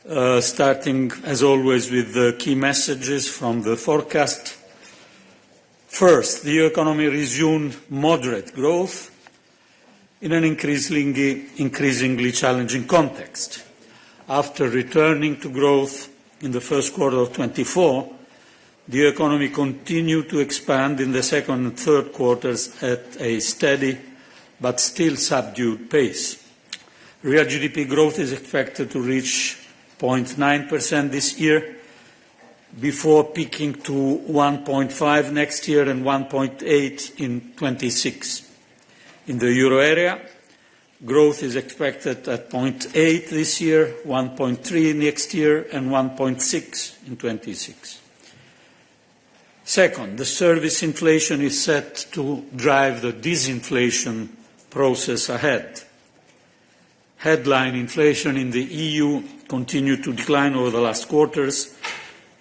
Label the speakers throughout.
Speaker 1: starting, as always, with the key messages from the forecast. First, the EU economy resumed moderate growth in an increasingly challenging context. After returning to growth in the first quarter of 24, the EU economy continued to expand in the second and third quarters at a steady but still subdued pace. Real GDP growth is expected to reach 0.9% this year, before peaking to 1.5 next year and 1.8 in 26. In the euro area, growth is expected at 0.8 this year, 1.3 next year, and 1.6 in 26. Second, the service inflation is set to drive the disinflation process ahead. Headline inflation in the EU continued to decline over the last quarters,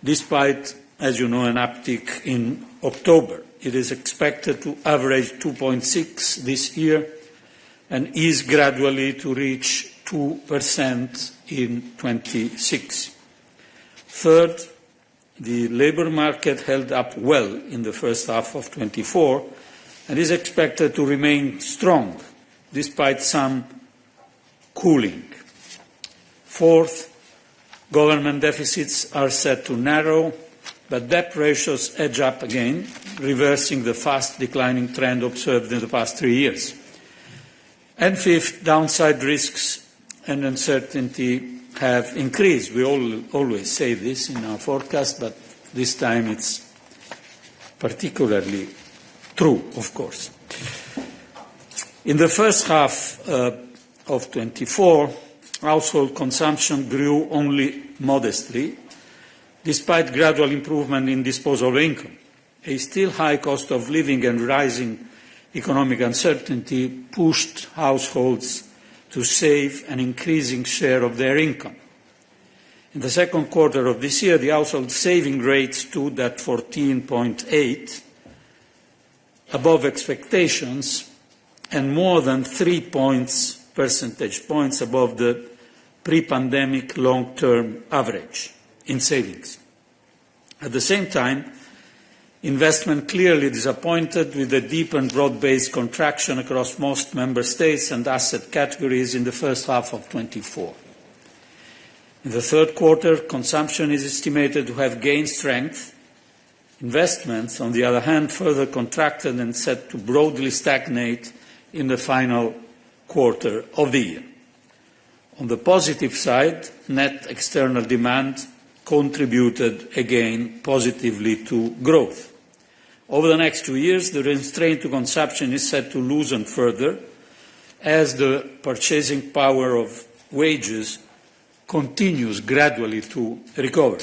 Speaker 1: despite, as you know, an uptick in October. It is expected to average 2.6 this year and is gradually to reach 2% in 26. Third, the labour market held up well in the first half of 24 and is expected to remain strong despite some cooling. Fourth, government deficits are set to narrow, but debt ratios edge up again, reversing the fast declining trend observed in the past 3 years. And fifth, downside risks and uncertainty have increased. We always say this in our forecast, but this time it's particularly true, of course. In the first half of 24, household consumption grew only modestly, despite gradual improvement in disposable income. A still high cost of living and rising economic uncertainty pushed households to save an increasing share of their income. In the second quarter of this year, the household saving rate stood at 14.8, above expectations, and more than 3 percentage points above the pre-pandemic long-term average in savings. At the same time, investment clearly disappointed, with a deep and broad-based contraction across most member states and asset categories in the first half of 24. In the third quarter, consumption is estimated to have gained strength. Investments, on the other hand, further contracted and set to broadly stagnate in the final quarter of the year. On the positive side, net external demand contributed again positively to growth. Over the next 2 years, the restraint to consumption is set to loosen further as the purchasing power of wages continues gradually to recover.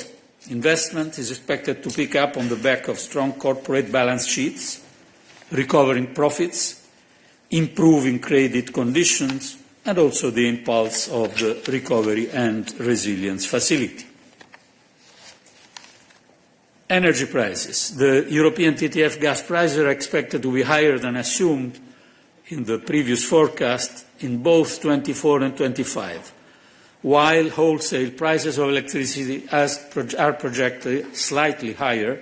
Speaker 1: Investment is expected to pick up on the back of strong corporate balance sheets, recovering profits, improving credit conditions, and also the impulse of the Recovery and Resilience Facility. Energy prices. The European TTF gas prices are expected to be higher than assumed in the previous forecast in both 24 and 25, while wholesale prices of electricity are projected slightly higher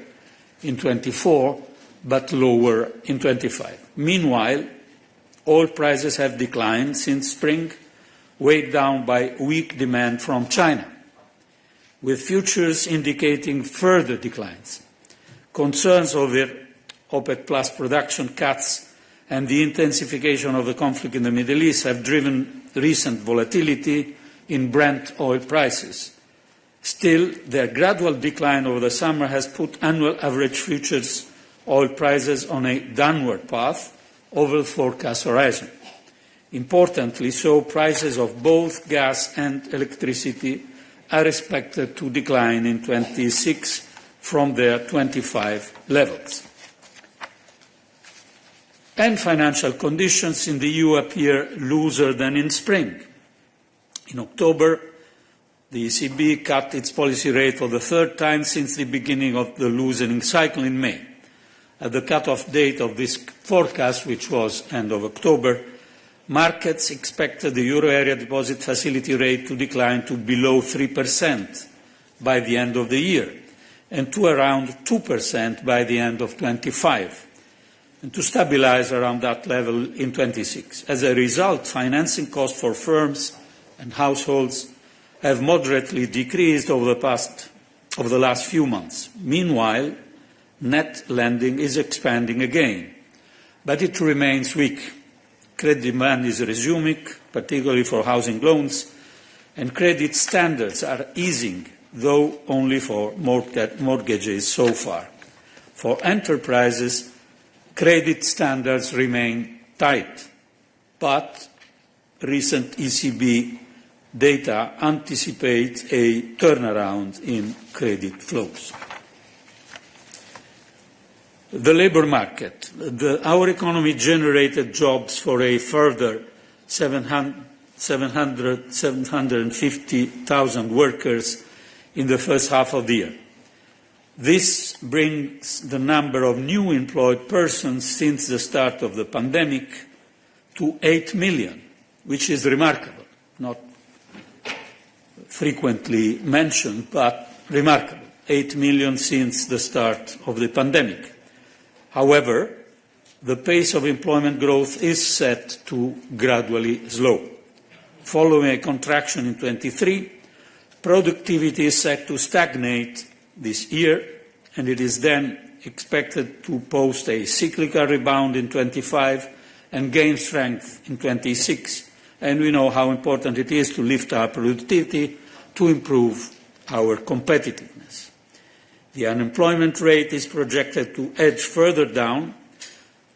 Speaker 1: in 24, but lower in 25. Meanwhile, oil prices have declined since spring, weighed down by weak demand from China, with futures indicating further declines. Concerns over OPEC Plus production cuts and the intensification of the conflict in the Middle East have driven recent volatility in Brent oil prices. Still, their gradual decline over the summer has put annual average futures oil prices on a downward path over the forecast horizon. Importantly, so prices of both gas and electricity are expected to decline in 26 from their 25 levels. And financial conditions in the EU appear looser than in spring. In October, the ECB cut its policy rate for the third time since the beginning of the loosening cycle in May. At the cut-off date of this forecast, which was end of October, markets expected the euro area deposit facility rate to decline to below 3% by the end of the year and to around 2% by the end of 25, and to stabilize around that level in 26. As a result, financing costs for firms and households have moderately decreased over the last few months. Meanwhile, net lending is expanding again, but it remains weak. Credit demand is resuming, particularly for housing loans, and credit standards are easing, though only for mortgages so far. For enterprises, credit standards remain tight, but recent ECB data anticipates a turnaround in credit flows. The labour market. Our economy generated jobs for a further 750,000 workers in the first half of the year. This brings the number of new employed persons since the start of the pandemic to 8 million, which is remarkable, not frequently mentioned, but remarkable. 8 million since the start of the pandemic. However, the pace of employment growth is set to gradually slow. Following a contraction in 23, productivity is set to stagnate this year, and it is then expected to post a cyclical rebound in 25 and gain strength in 26. And we know how important it is to lift our productivity to improve our competitiveness. The unemployment rate is projected to edge further down,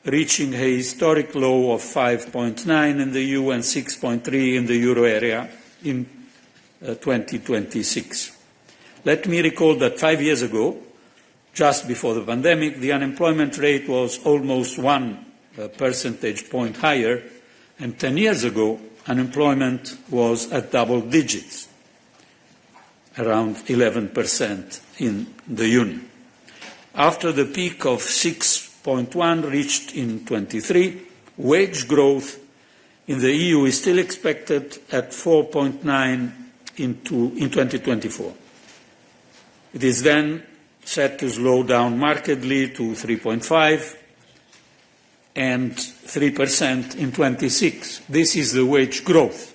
Speaker 1: reaching a historic low of 5.9 in the EU and 6.3 in the euro area in 2026. Let me recall that 5 years ago, just before the pandemic, the unemployment rate was almost 1 percentage point higher, and 10 years ago, unemployment was at double digits, around 11% in the Union. After the peak of 6.1 reached in 23, wage growth in the EU is still expected at 4.9 in 2024. It is then set to slow down markedly to 3.5 and 3% in 26. This is the wage growth.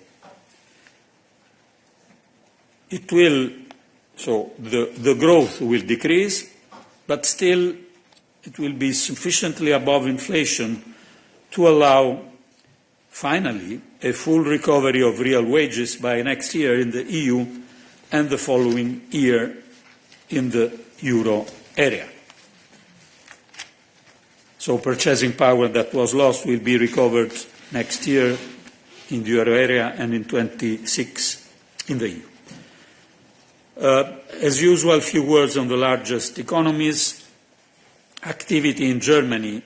Speaker 1: It will, so the growth will decrease, but still it will be sufficiently above inflation to allow, finally, a full recovery of real wages by next year in the EU and the following year in the euro area. So purchasing power that was lost will be recovered next year in the euro area and in 26 in the EU. As usual, a few words on the largest economies. Activity in Germany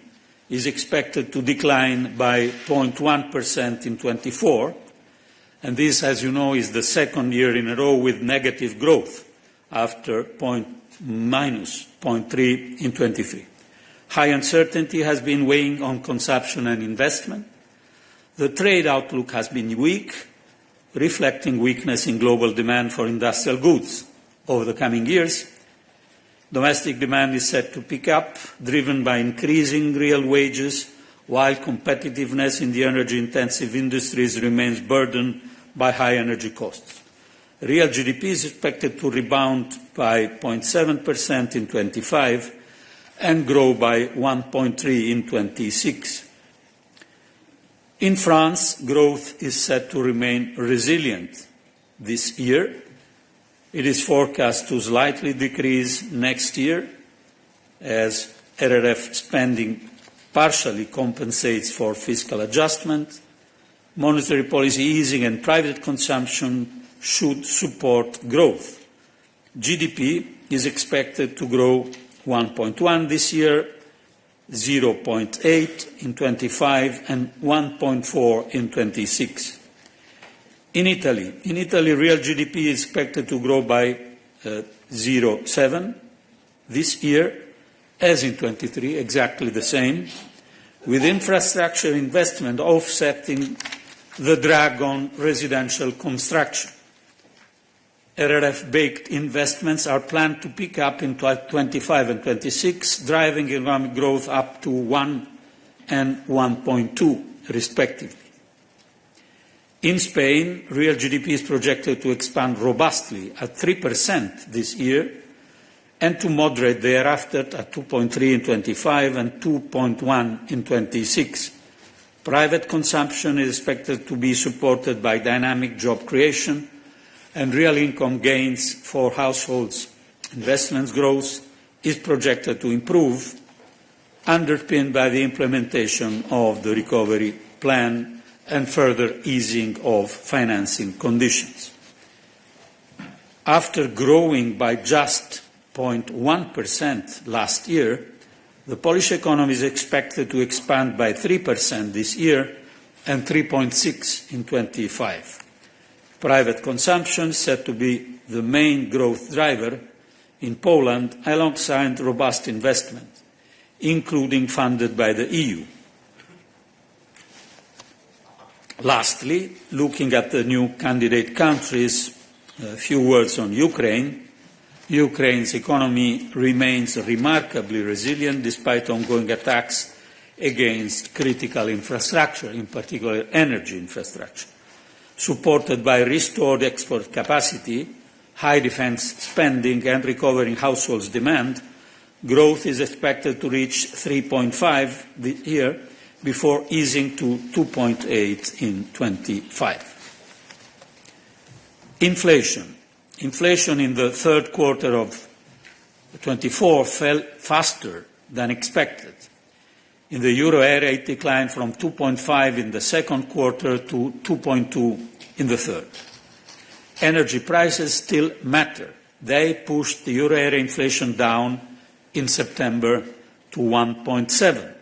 Speaker 1: is expected to decline by 0.1% in 24, and this, as you know, is the second year in a row with negative growth after minus 0.3 in 23. High uncertainty has been weighing on consumption and investment. The trade outlook has been weak, reflecting weakness in global demand for industrial goods. Over the coming years, domestic demand is set to pick up, driven by increasing real wages, while competitiveness in the energy-intensive industries remains burdened by high energy costs. Real GDP is expected to rebound by 0.7% in 25 and grow by 1.3 in 26. In France, growth is set to remain resilient this year. It is forecast to slightly decrease next year as RRF spending partially compensates for fiscal adjustment. Monetary policy easing and private consumption should support growth. GDP is expected to grow 1.1 this year, 0.8 in 25 and 1.4 in 26. In Italy, real GDP is expected to grow by 0.7 this year, as in 23, exactly the same, with infrastructure investment offsetting the drag on residential construction. RRF-baked investments are planned to pick up in 2025 and 26, driving economic growth up to 1 and 1.2, respectively. In Spain, real GDP is projected to expand robustly at 3% this year and to moderate thereafter at 2.3 in 25 and 2.1 in 26. Private consumption is expected to be supported by dynamic job creation and real income gains for households. Investment growth is projected to improve, underpinned by the implementation of the recovery plan and further easing of financing conditions. After growing by just 0.1% last year, the Polish economy is expected to expand by 3% this year and 3.6% in 25. Private consumption is said to be the main growth driver in Poland, alongside robust investment, including funded by the EU. Lastly, looking at the new candidate countries, a few words on Ukraine. Ukraine's economy remains remarkably resilient despite ongoing attacks against critical infrastructure, in particular energy infrastructure. Supported by restored export capacity, high defence spending and recovering households' demand, growth is expected to reach 3.5 this year, before easing to 2.8 in 25. Inflation. Inflation in the third quarter of 24 fell faster than expected. In the euro area, it declined from 2.5 in the second quarter to 2.2 in the third. Energy prices still matter. They pushed the euro area inflation down in September to 1.7.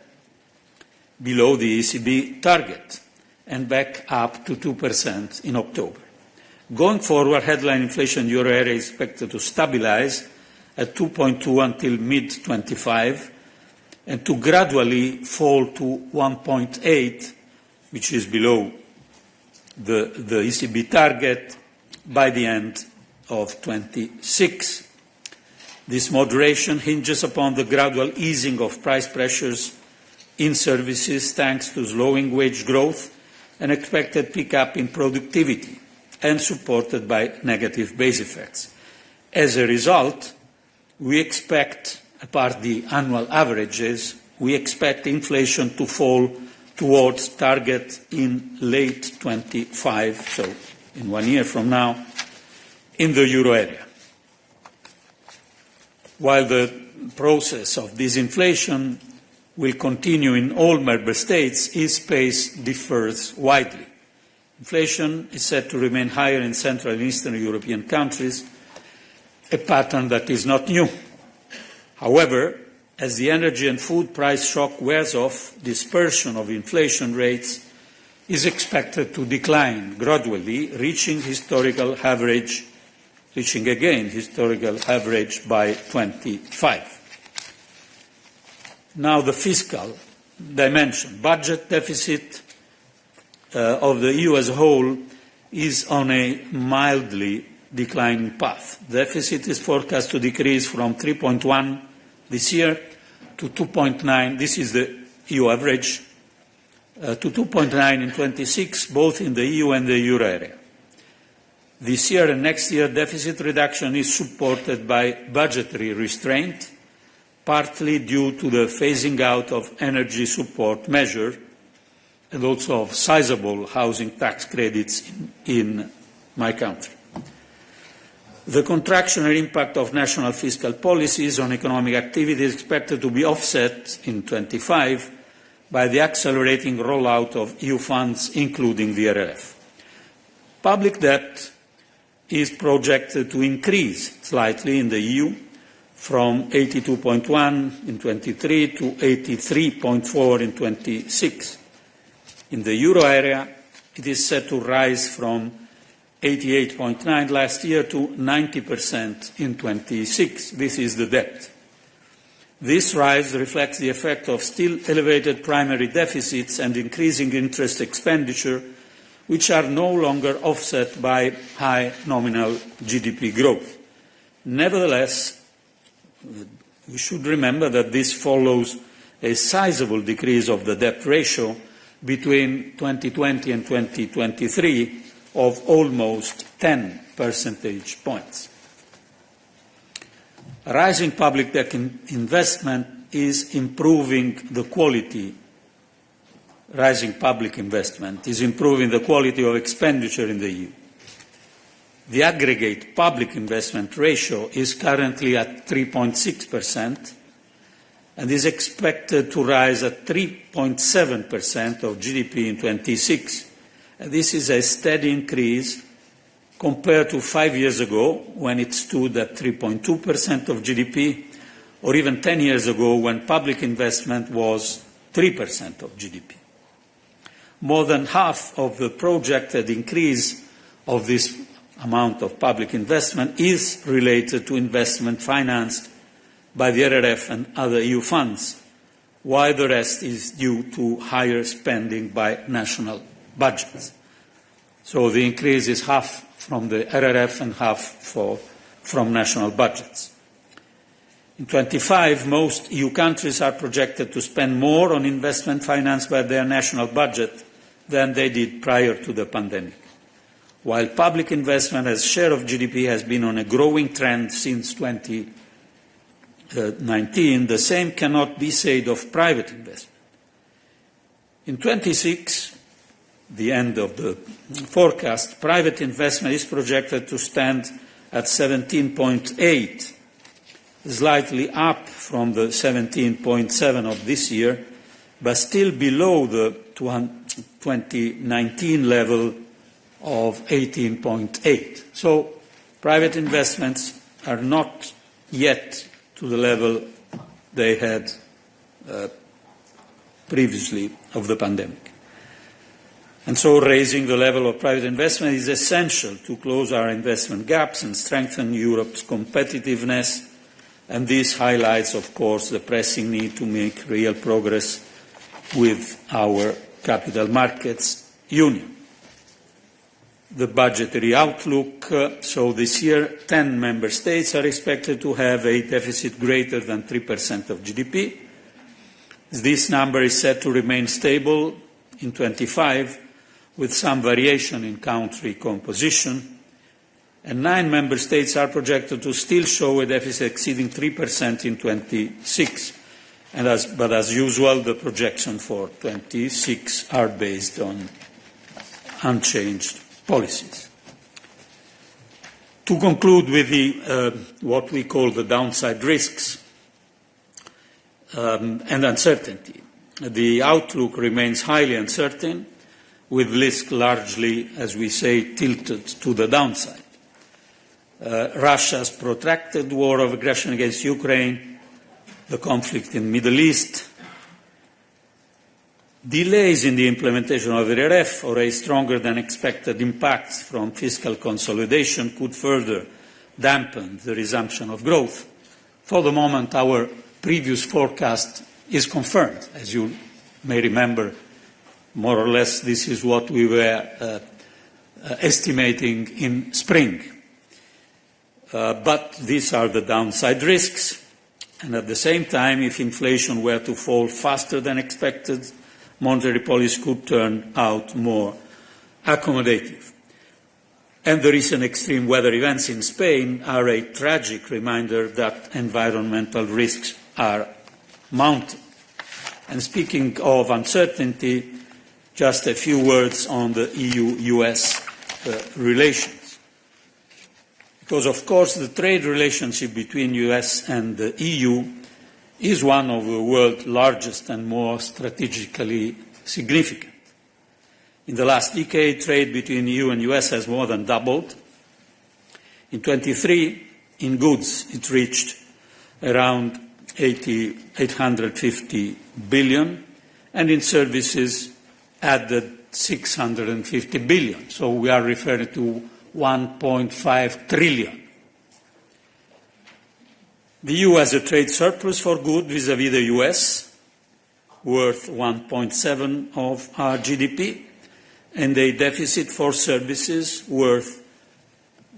Speaker 1: below the ECB target, and back up to 2% in October. Going forward, headline inflation euro area is expected to stabilize at 2.2 until mid-25 and to gradually fall to 1.8, which is below the ECB target, by the end of 26. This moderation hinges upon the gradual easing of price pressures in services thanks to slowing wage growth and expected pickup in productivity and supported by negative base effects. As a result, we expect, apart the annual averages, we expect inflation to fall towards target in late 25, so in 1 year from now, in the euro area. While the process of disinflation will continue in all member states, its pace differs widely. Inflation is said to remain higher in Central and Eastern European countries, a pattern that is not new. However, as the energy and food price shock wears off, dispersion of inflation rates is expected to decline gradually, reaching again historical average by 25. Now the fiscal dimension. Budget deficit of the EU as a whole is on a mildly declining path. Deficit is forecast to decrease from 3.1 this year to 2.9, this is the EU average, to 2.9 in 26, both in the EU and the euro area. This year and next year, deficit reduction is supported by budgetary restraint, partly due to the phasing out of energy support measure and also of sizable housing tax credits in my country. The contractionary impact of national fiscal policies on economic activity is expected to be offset in 25 by the accelerating rollout of EU funds, including the RRF. Public debt is projected to increase slightly in the EU from 82.1 in 23 to 83.4 in 26. In the euro area, it is set to rise from 88.9 last year to 90% in 26. This is the debt. This rise reflects the effect of still elevated primary deficits and increasing interest expenditure, which are no longer offset by high nominal GDP growth. Nevertheless, we should remember that this follows a sizable decrease of the debt ratio between 2020 and 2023 of almost 10 percentage points. Rising public debt investment is improving the quality. Rising public investment is improving the quality of expenditure in the EU. The aggregate public investment ratio is currently at 3.6% and is expected to rise at 3.7% of GDP in 2026. And this is a steady increase compared to 5 years ago, when it stood at 3.2% of GDP, or even 10 years ago, when public investment was 3% of GDP. More than half of the projected increase of this amount of public investment is related to investment financed by the RRF and other EU funds, while the rest is due to higher spending by national budgets. So the increase is half from the RRF and half from national budgets. In 2025, most EU countries are projected to spend more on investment financed by their national budget than they did prior to the pandemic. While public investment as share of GDP has been on a growing trend since 2019, the same cannot be said of private investment. In 2026, the end of the forecast, private investment is projected to stand at 17.8, slightly up from the 17.7 of this year, but still below the 2019 level of 18.8. So private investments are not yet to the level they had previously of the pandemic. And so raising the level of private investment is essential to close our investment gaps and strengthen Europe's competitiveness. And this highlights, of course, the pressing need to make real progress with our capital markets union. The budgetary outlook, so this year 10 member states are expected to have a deficit greater than 3% of GDP. This number is set to remain stable in 25, with some variation in country composition, and 9 member states are projected to still show a deficit exceeding 3% in 26. But as usual, the projections for 26 are based on unchanged policies. To conclude with what we call the downside risks and uncertainty, the outlook remains highly uncertain, with risk largely, as we say, tilted to the downside. Russia's protracted war of aggression against Ukraine, the conflict in the Middle East, delays in the implementation of the RRF or a stronger than expected impact from fiscal consolidation could further dampen the resumption of growth. For the moment, our previous forecast is confirmed. As you may remember, more or less this is what we were estimating in spring. But these are the downside risks. And at the same time, if inflation were to fall faster than expected, monetary policy could turn out more accommodative. And the recent extreme weather events in Spain are a tragic reminder that environmental risks are mounting. And speaking of uncertainty, just a few words on the EU-US relations. Because, of course, the trade relationship between the US and the EU is one of the world's largest and more strategically significant. In the last decade, trade between the EU and the US has more than doubled. In 23, in goods, it reached around 850 billion, and in services added 650 billion. So we are referring to 1.5 trillion. The EU has a trade surplus for goods vis-à-vis the US, worth 1.7 of our GDP, and a deficit for services worth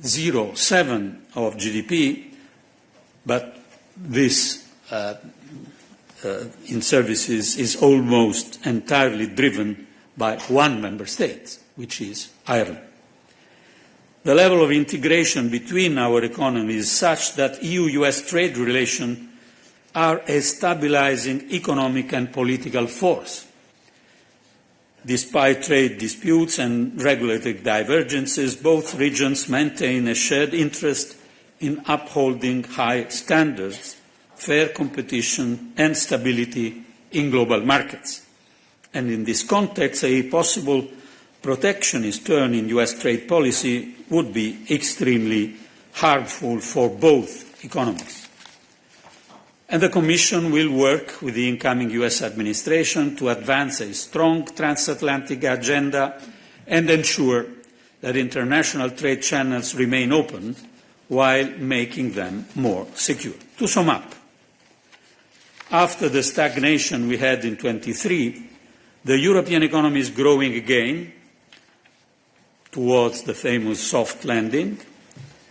Speaker 1: 0.7 of GDP, but this in services is almost entirely driven by one member state, which is Ireland. The level of integration between our economies is such that EU-US trade relations are a stabilizing economic and political force. Despite trade disputes and regulatory divergences, both regions maintain a shared interest in upholding high standards, fair competition and stability in global markets. And in this context, a possible protectionist turn in US trade policy would be extremely harmful for both economies. And the Commission will work with the incoming US administration to advance a strong transatlantic agenda and ensure that international trade channels remain open while making them more secure. To sum up, after the stagnation we had in 23, the European economy is growing again towards the famous soft landing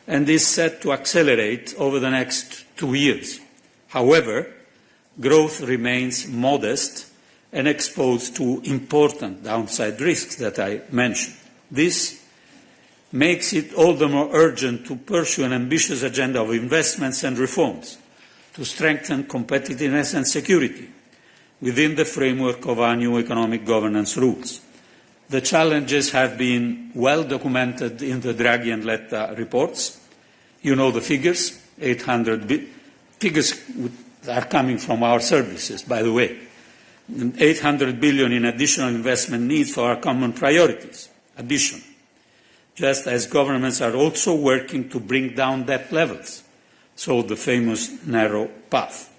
Speaker 1: and is set to accelerate over the next 2 years. However, growth remains modest and exposed to important downside risks that I mentioned. This makes it all the more urgent to pursue an ambitious agenda of investments and reforms to strengthen competitiveness and security within the framework of our new economic governance rules. The challenges have been well documented in the Draghi and Letta reports. You know the figures, figures are coming from our services, by the way. 800 billion in additional investment needs for our common priorities, addition, just as governments are also working to bring down debt levels, so the famous narrow path.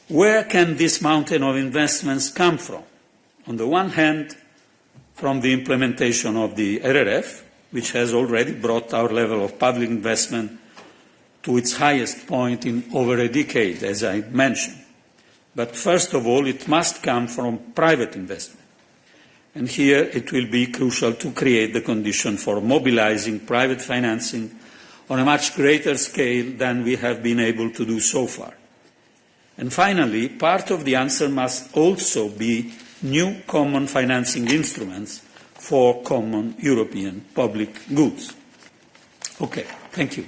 Speaker 1: Where can this mountain of investments come from? On the one hand, from the implementation of the RRF, which has already brought our level of public investment to its highest point in over a decade, as I mentioned. But first of all, it must come from private investment. And here it will be crucial to create the condition for mobilizing private financing on a much greater scale than we have been able to do so far. And finally, part of the answer must also be new common financing instruments for common European public goods. Okay, thank you.